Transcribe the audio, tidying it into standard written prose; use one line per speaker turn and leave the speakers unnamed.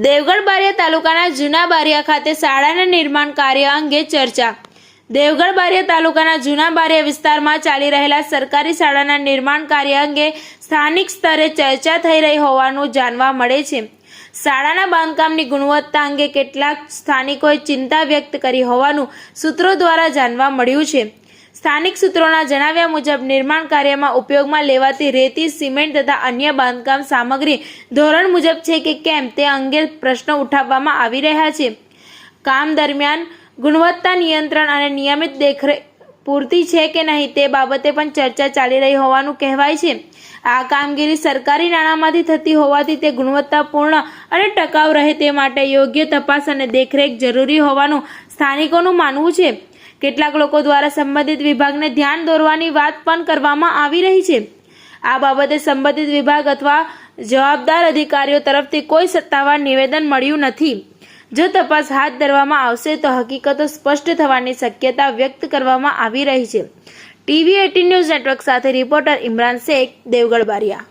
દેવગઢ બારિયા તાલુકાના જૂના બારિયા ખાતે શાળાના નિર્માણ કાર્ય અંગે ચર્ચા। દેવગઢ બારિયા તાલુકાના જૂના બારિયા વિસ્તારમાં ચાલી રહેલા સરકારી શાળાના નિર્માણ કાર્ય અંગે સ્થાનિક સ્તરે ચર્ચા થઈ રહી હોવાનું જાણવા મળે છે। શાળાના બાંધકામની ગુણવત્તા અંગે કેટલાક સ્થાનિકોએ ચિંતા વ્યક્ત કરી હોવાનું સૂત્રો દ્વારા જાણવા મળ્યું છે। સ્થાનિક સૂત્રોના જણાવ્યા મુજબ નિર્માણ કાર્યમાં ઉપયોગમાં લેવાતી રેતી, સિમેન્ટ તથા અન્ય બાંધકામ સામગ્રી ધોરણ મુજબ છે કે કેમ તે અંગે પ્રશ્નો ઉઠાવવામાં આવી રહ્યા છે। કામ દરમિયાન ગુણવત્તા નિયંત્રણ અને નિયમિત દેખરેખ પૂરતી છે કે નહીં તે બાબતે પણ ચર્ચા ચાલી રહી હોવાનું કહેવાય છે। આ કામગીરી સરકારી નાણાંમાંથી થતી હોવાથી તે ગુણવત્તાપૂર્ણ અને ટકાઉ રહે તે માટે યોગ્ય તપાસ અને દેખરેખ જરૂરી હોવાનું સ્થાનિકોનું માનવું છે। કેટલાક લોકો દ્વારા સંબંધિત વિભાગને ધ્યાન દોરવાની વાત પણ કરવામાં આવી રહી છે। આ બાબતે સંબંધિત વિભાગ અથવા જવાબદાર અધિકારીઓ તરફથી કોઈ સત્તાવાર નિવેદન મળ્યું નથી। જો તપાસ હાથ ધરવામાં આવશે તો હકીકતો સ્પષ્ટ થવાની શક્યતા વ્યક્ત કરવામાં આવી રહી છે। TV18 ન્યૂઝ નેટવર્ક સાથે રિપોર્ટર ઇમરાન શેખ, દેવગઢ બારિયા।